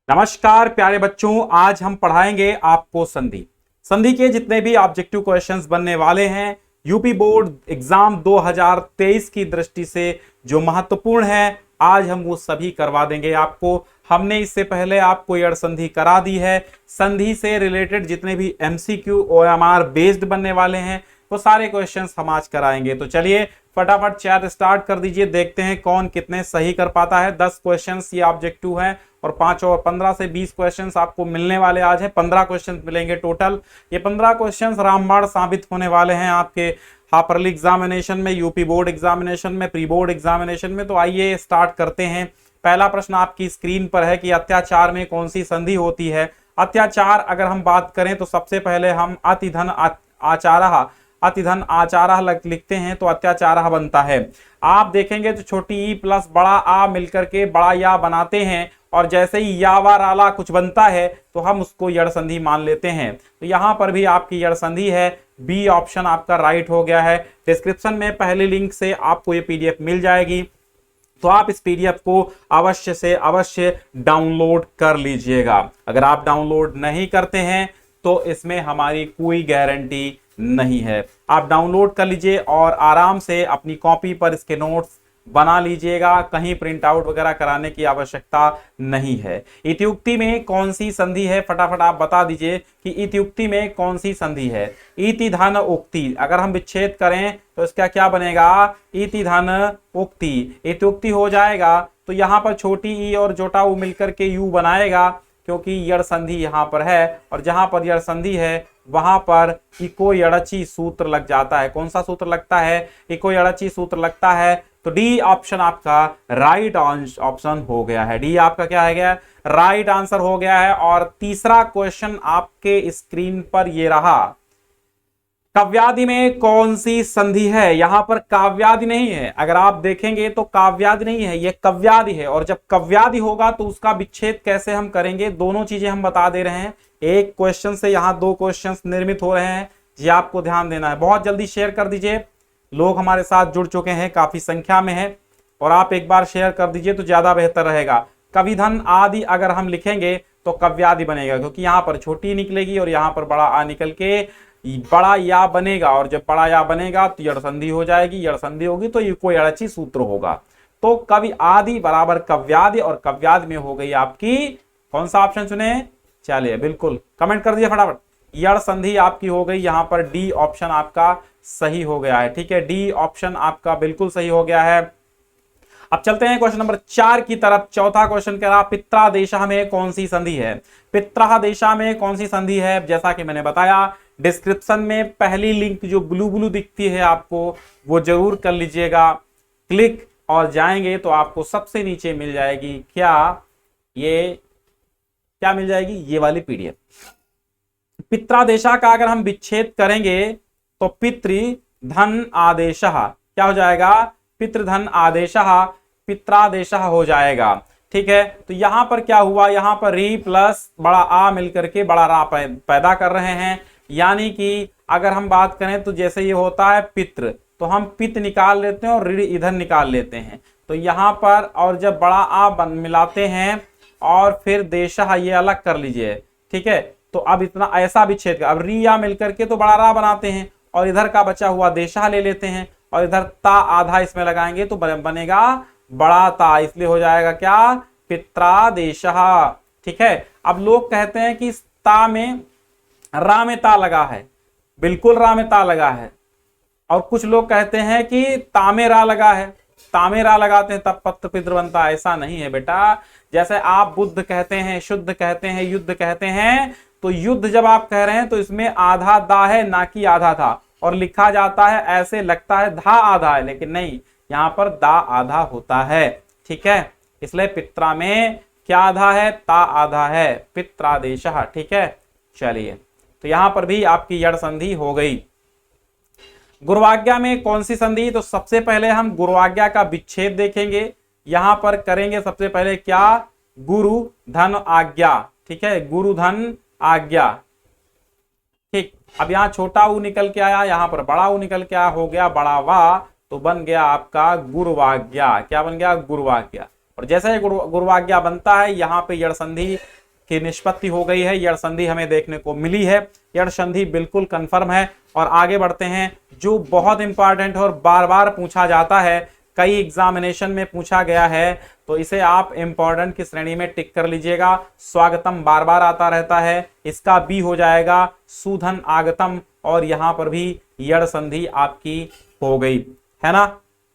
नमस्कार प्यारे बच्चों, आज हम पढ़ाएंगे आपको संधि। संधि के जितने भी ऑब्जेक्टिव क्वेश्चंस बनने वाले हैं यूपी बोर्ड एग्जाम 2023 की दृष्टि से जो महत्वपूर्ण है, आज हम वो सभी करवा देंगे आपको। हमने इससे पहले आपको यड़ संधि करा दी है। संधि से रिलेटेड जितने भी एमसीक्यू ओएमआर बेस्ड बनने वाले हैं वो सारे क्वेश्चंस हम आज कराएंगे। तो चलिए फटाफट चैट स्टार्ट कर दीजिए, देखते हैं कौन कितने सही कर पाता है। 10 क्वेश्चंस ये ऑब्जेक्टिव हैं और 5 और 15 से 20 क्वेश्चंस आपको मिलने वाले आज है। 15 क्वेश्चंस मिलेंगे टोटल। ये 15 क्वेश्चंस रामबाण साबित होने वाले हैं आपके हाफरली एग्जामिनेशन में, यूपी बोर्ड एग्जामिनेशन में, प्री बोर्ड एग्जामिनेशन में। तो आइए स्टार्ट करते हैं। पहला प्रश्न आपकी स्क्रीन पर है कि अत्याचार में कौन सी संधि होती है। अत्याचार अगर हम बात करें तो सबसे पहले हम अतिधन आचारः लिखते हैं तो अत्याचारः बनता है। आप देखेंगे तो छोटी ई प्लस बड़ा आ मिलकर के बड़ा या बनाते हैं और जैसे ही या वा राला कुछ बनता है तो हम उसको यड़ संधि मान लेते हैं। तो यहां पर भी आपकी यड़ संधि है। बी ऑप्शन आपका राइट हो गया है। डिस्क्रिप्शन में पहले लिंक से आपको ये पीडीएफ मिल जाएगी, तो आप इस पीडीएफ को अवश्य से अवश्य डाउनलोड कर लीजिएगा। अगर आप डाउनलोड नहीं करते हैं तो इसमें हमारी कोई गारंटी नहीं है। आप डाउनलोड कर लीजिए और आराम से अपनी कॉपी पर इसके नोट्स बना लीजिएगा। कहीं प्रिंट आउट वगैरह कराने की आवश्यकता नहीं है। इत्युक्ति में कौन सी संधि है, फटाफट आप बता दीजिए कि इत्युक्ति में कौन सी संधि है। इति धन उक्ति, अगर हम विच्छेद करें तो इसका क्या बनेगा, इति धन उक्ति। इत्युक्ति हो जाएगा तो यहां पर छोटी ई और छोटा ऊ मिलकर के यू बनाएगा, क्योंकि यड़ संधि यहां पर है और जहां पर यड़ संधि है वहां पर इको यड़ची सूत्र लग जाता है। कौन सा सूत्र लगता है, इको यड़ची सूत्र लगता है। तो डी ऑप्शन आपका राइट ऑप्शन हो गया है। डी आपका क्या है गया, राइट आंसर हो गया है। और तीसरा क्वेश्चन आपके स्क्रीन पर ये रहा, काव्यादि में कौन सी संधि है। यहां पर काव्यादि नहीं है, अगर आप देखेंगे तो काव्यादि नहीं है, यह कव्यादि है। और जब कव्यादि होगा तो उसका विच्छेद कैसे हम करेंगे, दोनों चीजें हम बता दे रहे हैं। एक क्वेश्चन से यहां 2 क्वेश्चंस निर्मित हो रहे हैं, ये आपको ध्यान देना है। बहुत जल्दी शेयर कर दीजिए, लोग हमारे साथ जुड़ चुके हैं, काफी संख्या में है, और आप एक बार शेयर कर दीजिए तो ज्यादा बेहतर रहेगा। कविधन आदि अगर हम लिखेंगे तो कव्यादि बनेगा, क्योंकि यहां पर छोटी निकलेगी और यहां पर बड़ा आ निकल के बड़ा या बनेगा, और जब बड़ा या बनेगा तो यड़ संधि हो जाएगी। यड़ संधि होगी तो इको यड़ची सूत्र होगा। तो कवि आदि बराबर कव्यादि, और कव्यादि में हो गई आपकी, कौन सा ऑप्शन चुने, चलिए बिल्कुल कमेंट कर दिए फटाफट। यड़ संधि आपकी हो गई, यहां पर डी ऑप्शन आपका सही हो गया है। ठीक है, डी ऑप्शन आपका बिल्कुल सही हो गया है। अब चलते हैं क्वेश्चन नंबर 4 की तरफ। चौथा क्वेश्चन कह रहा, पित्रादेशः में कौन सी संधि है। पित्रादेशः में कौन सी संधि है, जैसा कि मैंने बताया डिस्क्रिप्शन में पहली लिंक जो ब्लू ब्लू दिखती है आपको वो जरूर कर लीजिएगा क्लिक, और जाएंगे तो आपको सबसे नीचे मिल जाएगी क्या, ये क्या मिल जाएगी, ये वाली पीडीएफ। पित्रादेशः का अगर हम विच्छेद करेंगे तो पितृधन आदेशः क्या हो जाएगा, पितृधन आदेशः पित्रादेशः हो जाएगा। ठीक है, तो यहां पर क्या हुआ, यहां पर री प्लस बड़ा आ मिलकर के बड़ा रा पैदा कर रहे हैं। यानी कि अगर हम बात करें तो जैसे ये होता है पितृ, तो हम पित निकाल लेते हैं और ऋण इधर निकाल लेते हैं। तो यहां पर और जब बड़ा आ मिलाते हैं और फिर देशः ये अलग कर लीजिए। ठीक है, तो अब इतना ऐसा विच्छेद, अब रिया मिलकर के तो बड़ा रा बनाते हैं और इधर का बचा हुआ देशः ले लेते हैं और इधर ता आधा इसमें लगाएंगे तो बनेगा बड़ा ता, इसलिए हो जाएगा क्या, पित्रादेशः। ठीक है, अब लोग कहते हैं कि ता में रा में ता लगा है, बिल्कुल रा में ता लगा है, और कुछ लोग कहते हैं कि ता में रा लगा है, ता में रा लगाते हैं तब पत्र पितृ बनता। ऐसा नहीं है बेटा। जैसे आप बुद्ध कहते हैं, शुद्ध कहते हैं, युद्ध कहते हैं, तो युद्ध जब आप कह रहे हैं तो इसमें आधा दा है ना कि आधा था, और लिखा जाता है ऐसे लगता है धा आधा है, लेकिन नहीं, यहां पर दा आधा होता है। ठीक है, इसलिए पित्रा में क्या आधा है, ता आधा है, पित्रादेशः। ठीक है, चलिए तो यहां पर भी आपकी यड़ संधि हो गई। गुरुआज्ञा में कौन सी संधि, तो सबसे पहले हम गुरुआज्ञा का विच्छेद देखेंगे। यहां पर करेंगे सबसे पहले क्या, गुरु धन आज्ञा। ठीक है, गुरु धन आज्ञा। ठीक, अब यहां छोटा ऊ निकल के आया, यहां पर बड़ा ऊ निकल के आया, हो गया बड़ा वा, तो बन गया आपका गुरुवाज्ञा। क्या बन गया, गुरुवाज्ञा। और जैसे ही गुरुवाज्ञा बनता है यहाँ पे यड़ संधि की निष्पत्ति हो गई है, यड़ संधि हमें देखने को मिली है, यड़ संधि बिल्कुल कंफर्म है। और आगे बढ़ते हैं, जो बहुत इंपॉर्टेंट और बार बार पूछा जाता है, कई एग्जामिनेशन में पूछा गया है, तो इसे आप इंपॉर्टेंट की श्रेणी में टिक कर लीजिएगा। स्वागतम बार बार आता रहता है, इसका बी हो जाएगा सुधन आगतम, और यहां पर भी यड़ संधि आपकी हो गई है ना।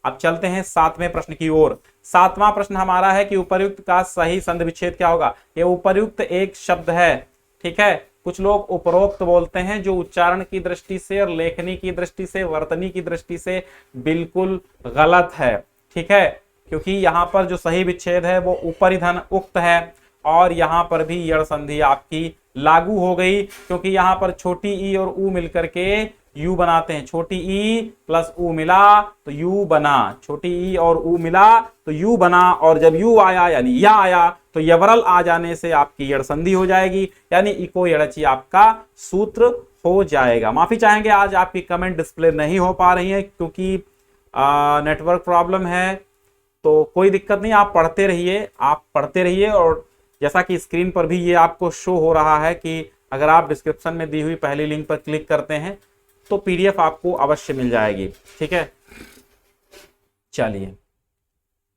अब चलते हैं 7वें प्रश्न की ओर। 7वां प्रश्न हमारा है कि उपर्युक्त का सही संधि विच्छेद क्या होगा। ये उपर्युक्त एक शब्द है, ठीक है, कुछ लोग उपरोक्त बोलते हैं, जो उच्चारण की दृष्टि से और लेखनी की दृष्टि से, वर्तनी की दृष्टि से बिल्कुल गलत है, ठीक है, क्योंकि यहां पर जो सही विच्छेद है वो उपरिधन उक्त है, और यहां पर भी यड़ संधि आपकी लागू हो गई, क्योंकि यहां पर छोटी ई और ऊ मिलकर के यू बनाते हैं। छोटी ई प्लस ऊ मिला तो यू बना, छोटी ई और ऊ मिला तो यू बना, और जब यू आया यानी या आया तो यवरल आ जाने से आपकी यड़ संधि हो जाएगी, यानी इको यड़ची आपका सूत्र हो जाएगा। माफी चाहेंगे, आज आपकी कमेंट डिस्प्ले नहीं हो पा रही है क्योंकि नेटवर्क प्रॉब्लम है, तो कोई दिक्कत नहीं, आप पढ़ते रहिए। और जैसा कि स्क्रीन पर भी ये आपको शो हो रहा है कि अगर आप डिस्क्रिप्शन में दी हुई पहली लिंक पर क्लिक करते हैं तो पीडीएफ आपको अवश्य मिल जाएगी, ठीक है। चलिए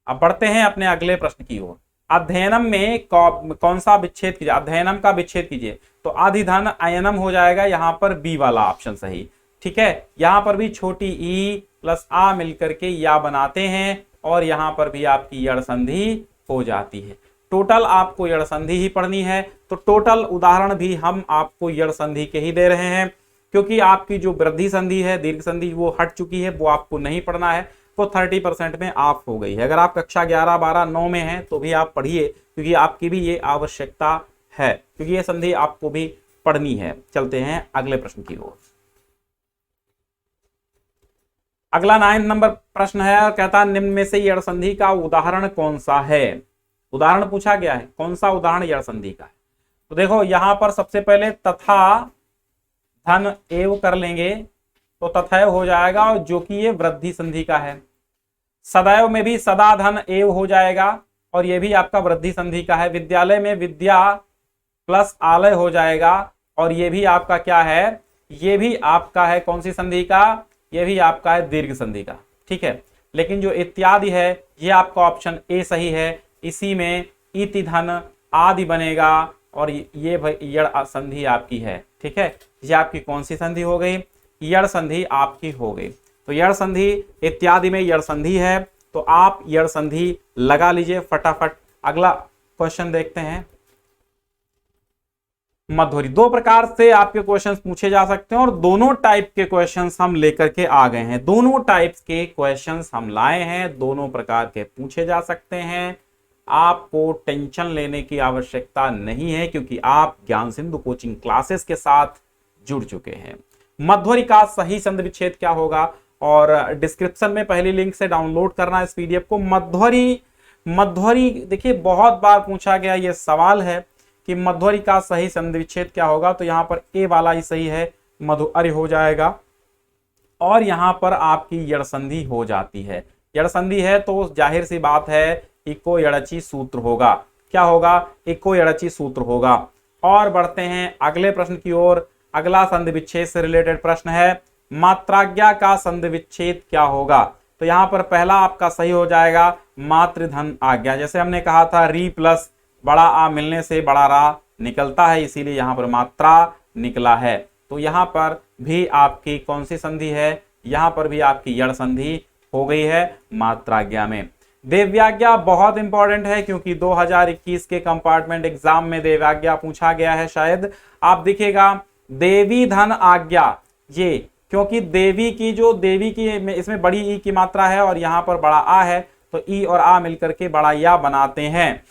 अब बढ़ते हैं अपने अगले प्रश्न की ओर। अध्ययनम में कौन सा विच्छेद कीजिए, अध्ययनम का विच्छेद कीजिए, तो आधिधन अयनम हो जाएगा, यहां पर बी वाला ऑप्शन सही, ठीक है। यहां पर भी छोटी ई प्लस आ मिलकर के या बनाते हैं, और यहां पर भी आपकी यड़ संधि हो जाती है। टोटल आपको यड़ संधि ही पढ़नी है, तो टोटल उदाहरण भी हम आपको यड़ संधि के ही दे रहे हैं, क्योंकि आपकी जो वृद्धि संधि है, दीर्घ संधि, वो हट चुकी है, वो आपको नहीं पढ़ना है, वो 30% में ऑफ हो गई है। अगर आप कक्षा 11, 12, 9 में हैं तो भी आप पढ़िए, क्योंकि आपकी भी ये आवश्यकता है, क्योंकि ये संधि आपको भी पढ़नी है। चलते हैं अगले प्रश्न की ओर। अगला 9 नंबर प्रश्न है और कहता है निम्न में से यड़ संधि का उदाहरण कौन सा है। उदाहरण पूछा गया है, कौन सा उदाहरण यड़ संधि का है। तो देखो यहां पर सबसे पहले तथा धन एव कर लेंगे तो तथैव हो जाएगा, और जो कि ये वृद्धि संधि का है। सदैव में भी सदा धन एव हो जाएगा, और ये भी आपका वृद्धि संधि का है। विद्यालय में विद्या प्लस आलय हो जाएगा, और ये भी आपका क्या है, ये भी आपका है कौन सी संधि का, ये भी आपका है दीर्घ संधि का, ठीक है। लेकिन जो इत्यादि है ये आपका ऑप्शन ए सही है, इसी में इति धन आदि बनेगा, और ये यड़ संधि आपकी है, ठीक है। ये आपकी कौन सी संधि हो गई, यड़ संधि आपकी हो गई। तो यड़ संधि इत्यादि में यड़ संधि है, तो आप यड़ संधि लगा लीजिए फटाफट। अगला क्वेश्चन देखते हैं। मध्वरी, दो प्रकार से आपके क्वेश्चंस पूछे जा सकते हैं, और दोनों टाइप के क्वेश्चंस हम लेकर के आ गए हैं। दोनों टाइप्स के क्वेश्चंस हम लाए हैं, दोनों प्रकार के पूछे जा सकते हैं। आपको टेंशन लेने की आवश्यकता नहीं है, क्योंकि आप ज्ञान सिंधु कोचिंग क्लासेस के साथ जुड़ चुके हैं। मध्वरी का सही संधि विच्छेद क्या होगा, और डिस्क्रिप्शन में पहली लिंक से डाउनलोड करना इस पीडीएफ को। मध्वरी देखिए बहुत बार पूछा गया ये सवाल है कि मध्वरी का सही संधि विच्छेद क्या होगा, तो यहां पर ए वाला ही सही है, मधुअरि हो जाएगा, और यहां पर आपकी यड़ संधि हो जाती है। यड़ संधि है तो जाहिर सी बात है इको यड़ची सूत्र होगा। क्या होगा, इको यड़ची सूत्र होगा। और बढ़ते हैं अगले प्रश्न की ओर। अगला संधि विच्छेद से रिलेटेड प्रश्न है, मात्राज्ञा का संधि विच्छेद क्या होगा। तो यहां पर पहला आपका सही हो जाएगा मातृधन आज्ञा। जैसे हमने कहा था री प्लस बड़ा आ मिलने से बड़ा रा निकलता है, इसीलिए यहां पर मात्रा निकला है। तो यहां पर भी आपकी कौन सी संधि है, यहां पर भी आपकी यड़ संधि हो गई है मात्राज्ञा में। देव्याज्ञा बहुत इंपॉर्टेंट है, क्योंकि 2021 के कंपार्टमेंट एग्जाम में देव्याज्ञा पूछा गया है। शायद आप दिखेगा देवी धन आज्ञा, ये क्योंकि देवी की इसमें बड़ी ई की मात्रा है और यहां पर बड़ा आ है, तो ई और आ मिलकर के बड़ा या बनाते हैं,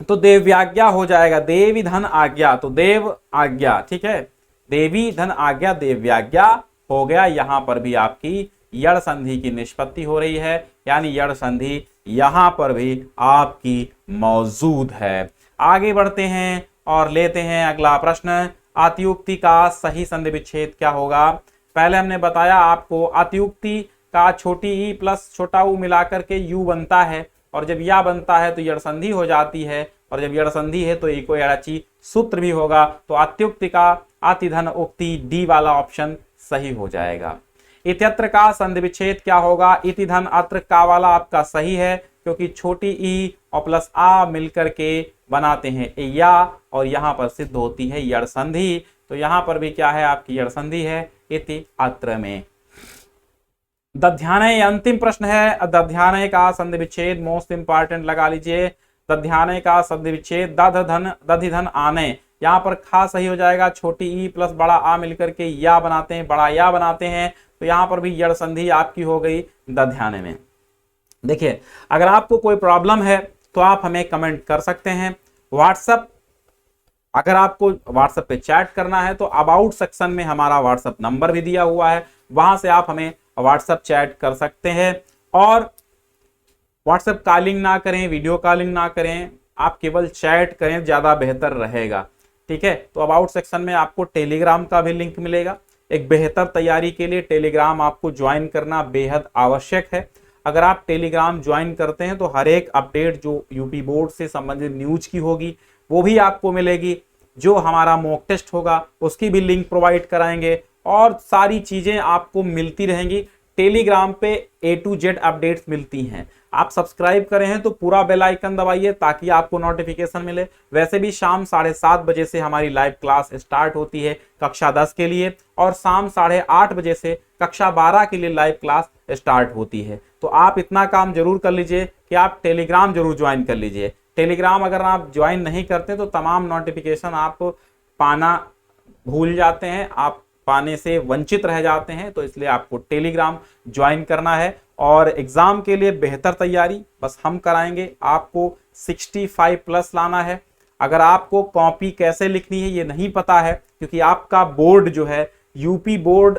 तो देव्याज्ञा हो जाएगा। देवी धन आज्ञा, तो देव आज्ञा, ठीक है, देवी धन आज्ञा देव्याज्ञा हो गया। यहां पर भी आपकी यड़ संधि की निष्पत्ति हो रही है, यानी यड़ संधि यहां पर भी आपकी मौजूद है। आगे बढ़ते हैं और लेते हैं अगला प्रश्न, अतियुक्ति का सही संधि विच्छेद क्या होगा। पहले हमने बताया आपको अतियुक्ति का छोटी ई प्लस छोटा ऊ मिलाकर के यू बनता है, और जब या बनता है तो यड़ संधि हो जाती है, और जब यड़ संधि है तो इको यड़ाची सूत्र भी होगा। तो अत्युक्ति का अतिधन उक्ति डी वाला ऑप्शन सही हो जाएगा। इत्यत्र का संधि विच्छेद क्या होगा? इतिधन अत्र का वाला आपका सही है, क्योंकि छोटी ई और प्लस आ मिलकर के बनाते हैं या, और यहां पर सिद्ध होती है यड़ संधि। तो यहां पर भी क्या है? आपकी यड़ संधि है इति अत्र में। दध्यानय अंतिम प्रश्न है। दध्यानय का संधि विच्छेद मोस्ट इंपॉर्टेंट लगा लीजिए। दध्यानय का संधि विच्छेद दधिधन आने, यहाँ पर खा सही हो जाएगा। छोटी ई प्लस बड़ा आ मिलकर के या बनाते हैं, बड़ा या बनाते हैं। तो यहाँ पर भी यड़ संधि आपकी हो गई दध्यानय में। देखिए, अगर आपको कोई प्रॉब्लम है तो आप हमें कमेंट कर सकते हैं। व्हाट्सएप, अगर आपको व्हाट्सएप पे चैट करना है तो अबाउट सेक्शन में हमारा व्हाट्सएप नंबर भी दिया हुआ है, वहां से आप हमें व्हाट्सएप चैट कर सकते हैं। और व्हाट्सएप कॉलिंग ना करें, वीडियो कॉलिंग ना करें, आप केवल चैट करें, ज्यादा बेहतर रहेगा। ठीक है, तो अबाउट सेक्शन में आपको टेलीग्राम का भी लिंक मिलेगा। एक बेहतर तैयारी के लिए टेलीग्राम आपको ज्वाइन करना बेहद आवश्यक है। अगर आप टेलीग्राम ज्वाइन करते हैं तो हर एक अपडेट जो यूपी बोर्ड से संबंधित न्यूज की होगी वो भी आपको मिलेगी। जो हमारा मॉक टेस्ट होगा उसकी भी लिंक प्रोवाइड कराएंगे, और सारी चीजें आपको मिलती रहेंगी। टेलीग्राम पे A to Z अपडेट्स मिलती हैं। आप सब्सक्राइब करें हैं तो पूरा बेल आइकन दबाइए ताकि आपको नोटिफिकेशन मिले। वैसे भी शाम 7:30 बजे से हमारी लाइव क्लास स्टार्ट होती है कक्षा 10 के लिए, और शाम 8:30 बजे से कक्षा 12 के लिए लाइव क्लास स्टार्ट होती है। तो आप इतना काम जरूर कर लीजिए कि आप टेलीग्राम जरूर ज्वाइन कर लीजिए। टेलीग्राम अगर आप ज्वाइन नहीं करते तो तमाम नोटिफिकेशन आप पाना भूल जाते हैं, आप पाने से वंचित रह जाते हैं। तो इसलिए आपको टेलीग्राम ज्वाइन करना है, और एग्जाम के लिए बेहतर तैयारी बस हम कराएंगे। आपको 65 प्लस लाना है। अगर आपको कॉपी कैसे लिखनी है ये नहीं पता है, क्योंकि आपका बोर्ड जो है यूपी बोर्ड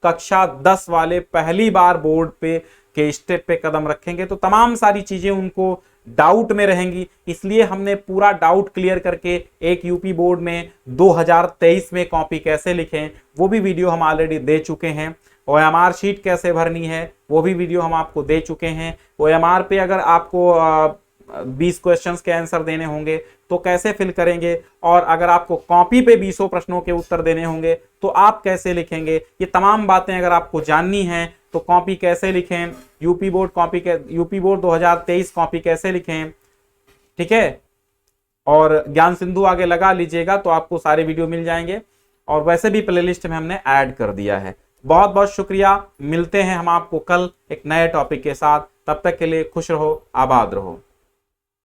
कक्षा 10 वाले पहली बार बोर्ड पे के स्टेप पे कदम रखेंगे, तो तमाम सारी चीजें उनको डाउट में रहेंगी। इसलिए हमने पूरा डाउट क्लियर करके एक यूपी बोर्ड में 2023 में कॉपी कैसे लिखें वो भी वीडियो हम ऑलरेडी दे चुके हैं। OMR शीट कैसे भरनी है वो भी वीडियो हम आपको दे चुके हैं। OMR पे अगर आपको 20 क्वेश्चंस के आंसर देने होंगे तो कैसे फिल करेंगे, और अगर आपको कॉपी पे 20 प्रश्नों के उत्तर देने होंगे तो आप कैसे लिखेंगे, ये तमाम बातें अगर आपको जाननी है तो कॉपी कैसे लिखें, यूपी बोर्ड 2023 कॉपी कैसे लिखें, ठीक है, और ज्ञान सिंधु आगे लगा लीजिएगा तो आपको सारे वीडियो मिल जाएंगे। और वैसे भी प्लेलिस्ट में हमने ऐड कर दिया है। बहुत बहुत शुक्रिया। मिलते हैं हम आपको कल एक नए टॉपिक के साथ। तब तक के लिए खुश रहो, आबाद रहो।